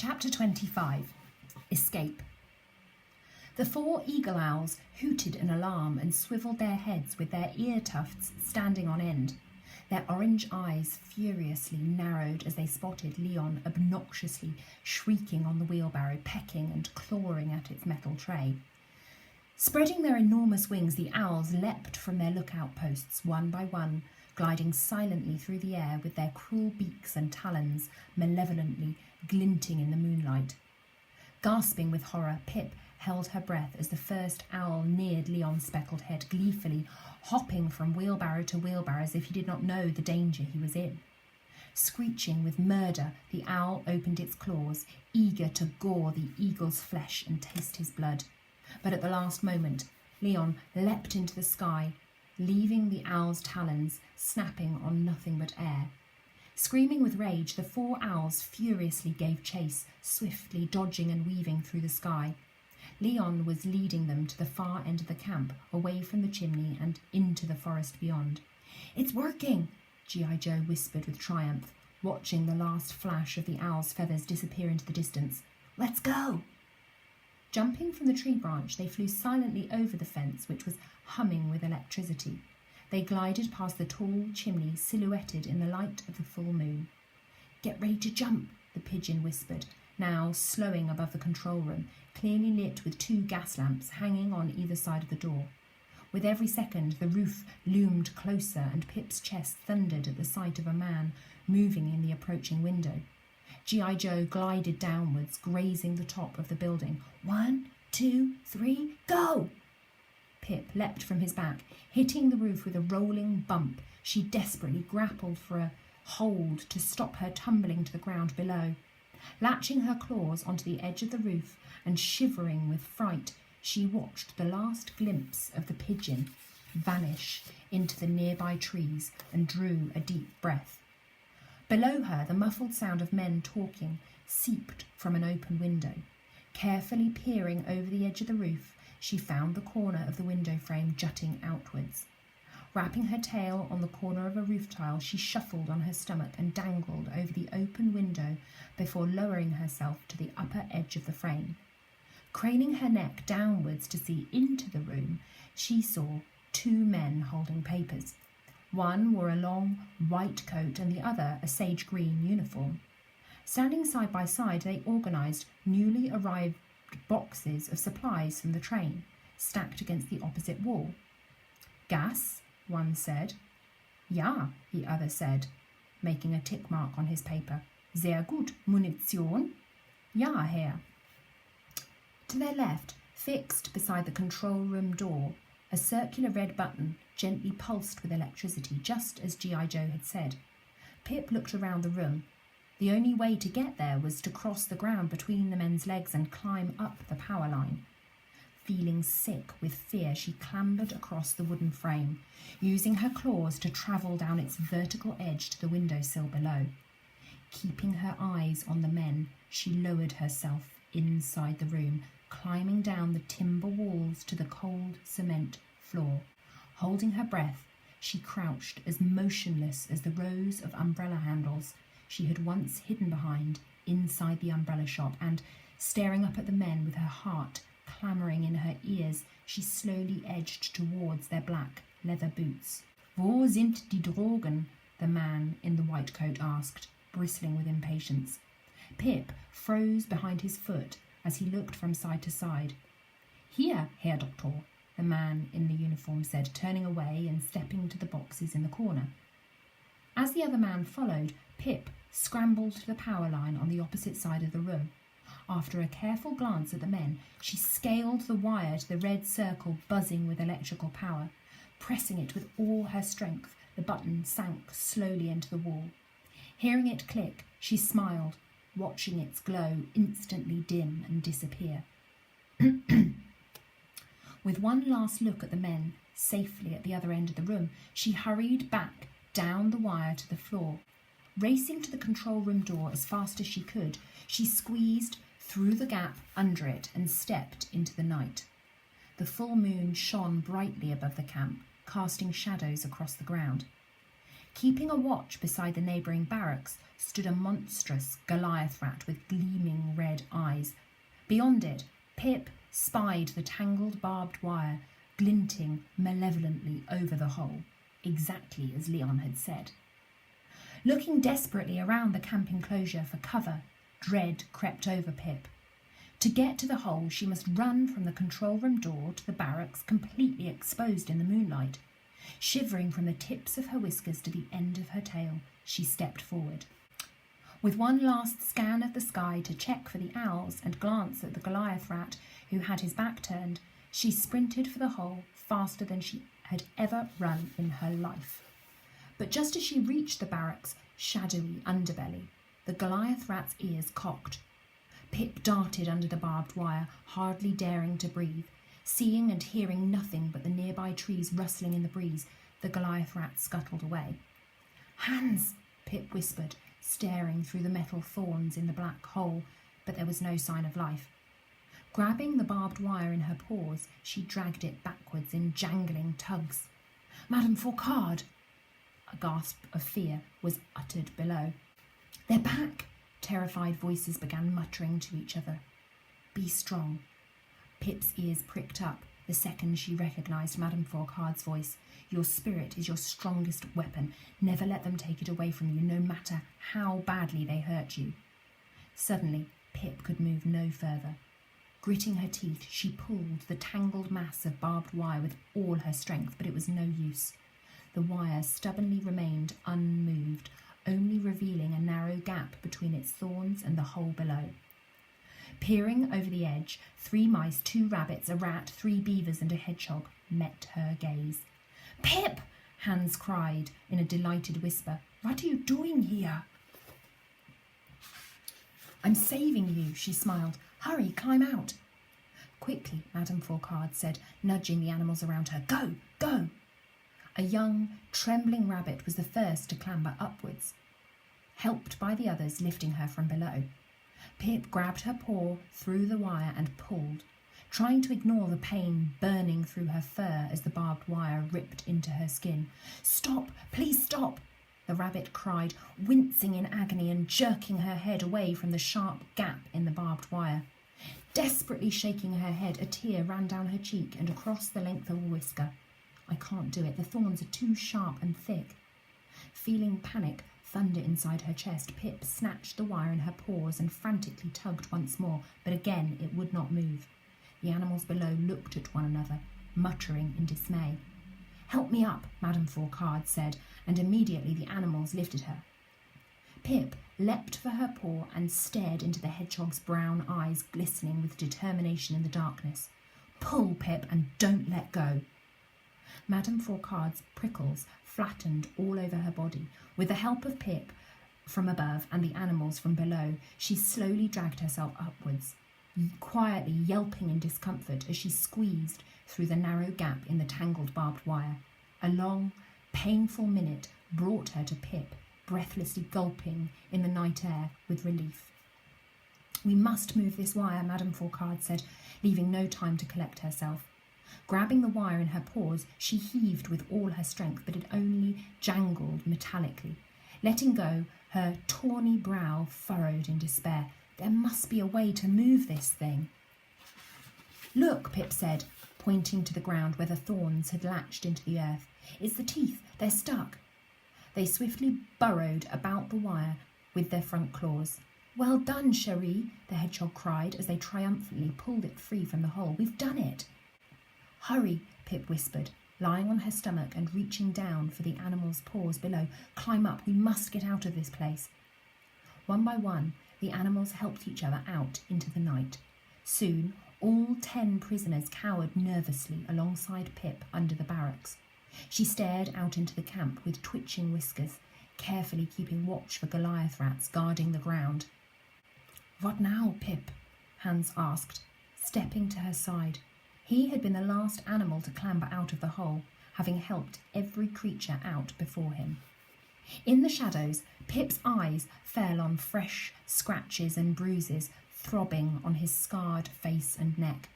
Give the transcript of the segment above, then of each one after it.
Chapter 25. Escape. The four eagle owls hooted in alarm and swivelled their heads with their ear tufts standing on end. Their orange eyes furiously narrowed as they spotted Leon obnoxiously shrieking on the wheelbarrow, pecking and clawing at its metal tray. Spreading their enormous wings, the owls leapt from their lookout posts one by one, gliding silently through the air with their cruel beaks and talons malevolently glinting in the moonlight. Gasping with horror, Pip held her breath as the first owl neared Leon's speckled head, gleefully hopping from wheelbarrow to wheelbarrow as if he did not know the danger he was in. Screeching with murder, the owl opened its claws, eager to gore the eagle's flesh and taste his blood. But at the last moment, Leon leapt into the sky, leaving the owl's talons snapping on nothing but air. Screaming with rage, the four owls furiously gave chase, swiftly dodging and weaving through the sky. Leon was leading them to the far end of the camp, away from the chimney and into the forest beyond. "It's working!" G.I. Joe whispered with triumph, watching the last flash of the owl's feathers disappear into the distance. "Let's go!" Jumping from the tree branch, they flew silently over the fence, which was humming with electricity. They glided past the tall chimney silhouetted in the light of the full moon. "Get ready to jump," the pigeon whispered, now slowing above the control room, clearly lit with 2 gas lamps hanging on either side of the door. With every second, the roof loomed closer and Pip's chest thundered at the sight of a man moving in the approaching window. G.I. Joe glided downwards, grazing the top of the building. 1, 2, 3, go! Pip leapt from his back, hitting the roof with a rolling bump. She desperately grappled for a hold to stop her tumbling to the ground below. Latching her claws onto the edge of the roof and shivering with fright, she watched the last glimpse of the pigeon vanish into the nearby trees and drew a deep breath. Below her, the muffled sound of men talking seeped from an open window. Carefully peering over the edge of the roof, she found the corner of the window frame jutting outwards. Wrapping her tail on the corner of a roof tile, she shuffled on her stomach and dangled over the open window before lowering herself to the upper edge of the frame. Craning her neck downwards to see into the room, she saw 2 men holding papers. One wore a long white coat and the other a sage green uniform. Standing side by side, they organised newly arrived boxes of supplies from the train, stacked against the opposite wall. "Gas?" one said. "Ja," the other said, making a tick mark on his paper. "Sehr gut. Munition?" "Ja, Herr." To their left, fixed beside the control room door, a circular red button gently pulsed with electricity, just as G.I. Joe had said. Pip looked around the room. The only way to get there was to cross the ground between the men's legs and climb up the power line. Feeling sick with fear, she clambered across the wooden frame, using her claws to travel down its vertical edge to the windowsill below. Keeping her eyes on the men, she lowered herself inside the room, climbing down the timber walls to the cold cement floor. Holding her breath, she crouched as motionless as the rows of umbrella handles she had once hidden behind inside the umbrella shop, and, staring up at the men with her heart clamouring in her ears, she slowly edged towards their black leather boots. "Wo sind die Drogen?" the man in the white coat asked, bristling with impatience. Pip froze behind his foot as he looked from side to side. "Here, Herr Doktor," the man in the uniform said, turning away and stepping to the boxes in the corner. As the other man followed, Pip scrambled to the power line on the opposite side of the room. After a careful glance at the men, she scaled the wire to the red circle buzzing with electrical power. Pressing it with all her strength, the button sank slowly into the wall. Hearing it click, she smiled, watching its glow instantly dim and disappear. With one last look at the men safely at the other end of the room, she hurried back down the wire to the floor. Racing to the control room door as fast as she could, she squeezed through the gap under it and stepped into the night. The full moon shone brightly above the camp, casting shadows across the ground. Keeping a watch beside the neighbouring barracks stood a monstrous Goliath rat with gleaming Beyond it, Pip spied the tangled barbed wire glinting malevolently over the hole, exactly as Leon had said. Looking desperately around the camp enclosure for cover, dread crept over Pip. To get to the hole, she must run from the control room door to the barracks, completely exposed in the moonlight. Shivering from the tips of her whiskers to the end of her tail, she stepped forward. With one last scan of the sky to check for the owls and glance at the Goliath rat who had his back turned, she sprinted for the hole faster than she had ever run in her life. But just as she reached the barracks' shadowy underbelly, the Goliath rat's ears cocked. Pip darted under the barbed wire, hardly daring to breathe. Seeing and hearing nothing but the nearby trees rustling in the breeze, the Goliath rat scuttled away. "Hands!" Pip whispered, staring through the metal thorns in the black hole, but there was no sign of life. Grabbing the barbed wire in her paws, she dragged it backwards in jangling tugs. "Madame Fargher!" A gasp of fear was uttered below. "They're back!" Terrified voices began muttering to each other. "Be strong." Pip's ears pricked up the second she recognised Madame Fargher's voice. "Your spirit is your strongest weapon. Never let them take it away from you, no matter how badly they hurt you." Suddenly, Pip could move no further. Gritting her teeth, she pulled the tangled mass of barbed wire with all her strength, but it was no use. The wire stubbornly remained unmoved, only revealing a narrow gap between its thorns and the hole below. Peering over the edge, 3 mice, 2 rabbits, a rat, 3 beavers and a hedgehog met her gaze. "Pip!" Hans cried in a delighted whisper. "What are you doing here?" "I'm saving you," she smiled. "Hurry, climb out." "Quickly," Madame Fargher said, nudging the animals around her. "Go, go!" A young, trembling rabbit was the first to clamber upwards, helped by the others lifting her from below. Pip grabbed her paw through the wire and pulled, trying to ignore the pain burning through her fur as the barbed wire ripped into her skin. "Stop! Please stop!" the rabbit cried, wincing in agony and jerking her head away from the sharp gap in the barbed wire. Desperately shaking her head, a tear ran down her cheek and across the length of a whisker. "I can't do it. The thorns are too sharp and thick." Feeling panic thunder inside her chest, Pip snatched the wire in her paws and frantically tugged once more, but again it would not move. The animals below looked at one another, muttering in dismay. "Help me up," Madame Fargher said, and immediately the animals lifted her. Pip leapt for her paw and stared into the hedgehog's brown eyes, glistening with determination in the darkness. "Pull, Pip, and don't let go." Madame Fargher's prickles flattened all over her body. With the help of Pip from above and the animals from below, she slowly dragged herself upwards, quietly yelping in discomfort as she squeezed through the narrow gap in the tangled barbed wire. A long, painful minute brought her to Pip, breathlessly gulping in the night air with relief. "We must move this wire," Madame Fargher said, leaving no time to collect herself. Grabbing the wire in her paws, she heaved with all her strength, but it only jangled metallically. Letting go, her tawny brow furrowed in despair. "There must be a way to move this thing." "Look," Pip said, pointing to the ground where the thorns had latched into the earth. "It's the teeth. They're stuck." They swiftly burrowed about the wire with their front claws. "Well done, Cherie," the hedgehog cried as they triumphantly pulled it free from the hole. "We've done it." "Hurry," Pip whispered, lying on her stomach and reaching down for the animal's paws below. "Climb up. We must get out of this place." One by one, the animals helped each other out into the night. Soon, all 10 prisoners cowered nervously alongside Pip under the barracks. She stared out into the camp with twitching whiskers, carefully keeping watch for Goliath rats guarding the ground. "What now, Pip?" Hans asked, stepping to her side. He had been the last animal to clamber out of the hole, having helped every creature out before him. In the shadows, Pip's eyes fell on fresh scratches and bruises throbbing on his scarred face and neck.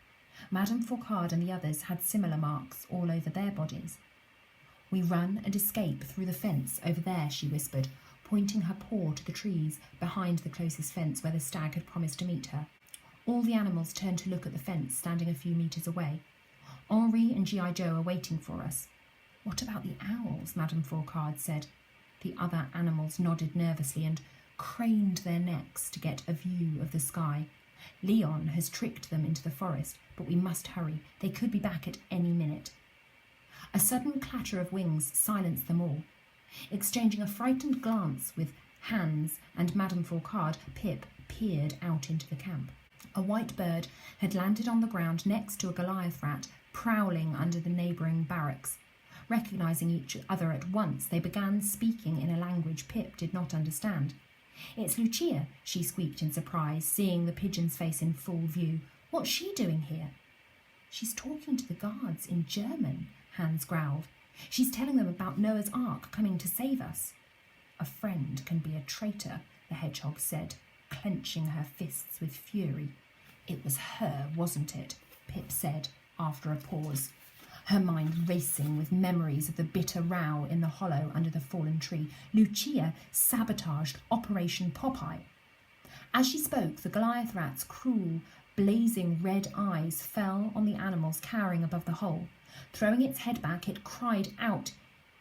Madame Fargher and the others had similar marks all over their bodies. "We run and escape through the fence over there," she whispered, pointing her paw to the trees behind the closest fence where the stag had promised to meet her. All the animals turned to look at the fence standing a few metres away. Henri and G.I. Joe are waiting for us. What about the owls? Madame Fourcade said. The other animals nodded nervously and craned their necks to get a view of the sky. Leon has tricked them into the forest, but we must hurry. They could be back at any minute. A sudden clatter of wings silenced them all. Exchanging a frightened glance with Hans and Madame Fourcade, Pip peered out into the camp. A white bird had landed on the ground next to a Goliath rat, prowling under the neighbouring barracks. Recognising each other at once, they began speaking in a language Pip did not understand. "It's Lucia," she squeaked in surprise, seeing the pigeon's face in full view. "What's she doing here?" "She's talking to the guards in German," Hans growled. "She's telling them about Noah's Ark coming to save us." "A friend can be a traitor," the hedgehog said, clenching her fists with fury. "It was her, wasn't it?" Pip said, after a pause, her mind racing with memories of the bitter row in the hollow under the fallen tree. Lucia sabotaged Operation Popeye. As she spoke, the Goliath rat's cruel, blazing red eyes fell on the animals cowering above the hole. Throwing its head back, it cried out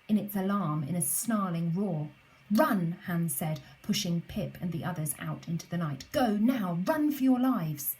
in its alarm in a snarling roar. "Run," Hans said, pushing Pip and the others out into the night. "Go now, run for your lives."